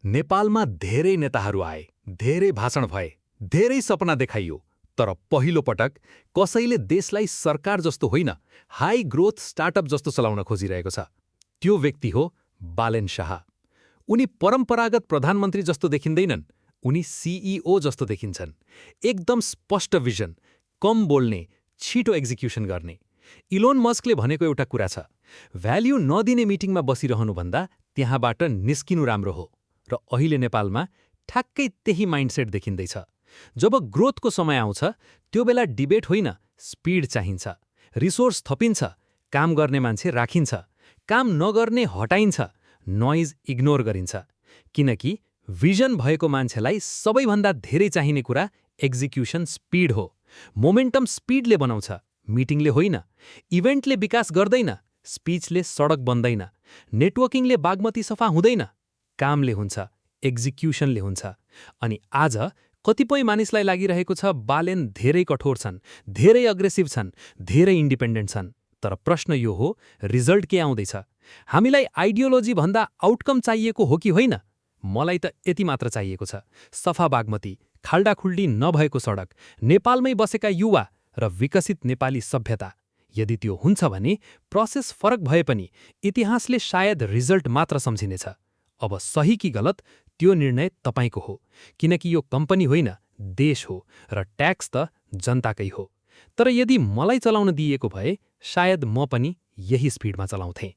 नेपालमा धेरै नेताहरू आए, धेरै भाषण भए, धेरै सपना देखाइयो, तर पहिलो पटक कसैले देशलाई सरकार जस्तो होइन, हाई ग्रोथ स्टार्टअप जस्तो चलाउन खोजिरहेको छ। त्यो व्यक्ति हो बालेन शाह। उनी परम्परागत प्रधानमन्त्री जस्तो देखिँदैनन्, उनी सिइओ जस्तो देखिन्छन्। एकदम स्पष्ट भिजन, कम बोल्ने, छिटो एक्जिक्युसन गर्ने। इलोन मस्कले भनेको एउटा कुरा छ, भ्याल्यु नदिने मिटिङमा बसिरहनुभन्दा त्यहाँबाट निस्किनु राम्रो हो। र अहिले नेपालमा ठ्याक्कै त्यही माइन्डसेट देखिँदैछ। जब ग्रोथको समय आउँछ, त्यो बेला डिबेट होइन, स्पिड चाहिन्छ। रिसोर्स थपिन्छ, काम गर्ने मान्छे राखिन्छ, काम नगर्ने हटाइन्छ, नोइज इग्नोर गरिन्छ। किनकि भिजन भएको मान्छेलाई सबैभन्दा धेरै चाहिने कुरा एक्जिक्युसन स्पिड हो। मोमेन्टम स्पिडले बनाउँछ, मिटिङले होइन। इभेन्टले विकास गर्दैन, स्पिचले सडक बन्दैन। नेटवर्किङले बागमती सफा हुँदैन, कामले हुन्छ, एक्जिक्युसनले हुन्छ। अनि आज कतिपय मानिसलाई लागिरहेको छ बालेन धेरै कठोर छन्, धेरै अग्रेसिभ छन्, धेरै इन्डिपेन्डेन्ट छन्। तर प्रश्न यो हो, रिजल्ट के आउँदैछ? हामीलाई आइडियोलोजी भन्दा आउटकम चाहिएको हो कि होइन? मलाई त यति मात्र चाहिएको छ, सफा बागमती, खाल्डाखुल्डी नभएको सडक, नेपालमै बसेका युवा र विकसित नेपाली सभ्यता। यदि त्यो हुन्छ भने प्रोसेस फरक भए पनि इतिहासले सायद रिजल्ट मात्र सम्झिनेछ। अब सही कि गलत त्यो निर्णय तपाईको हो, किनकि यो कम्पनी होइन, देश हो र ट्याक्स त जनताकै हो। तर यदि मलाई चलाउन दिइएको भए सायद म पनि यही स्पिडमा चलाउँथेँ।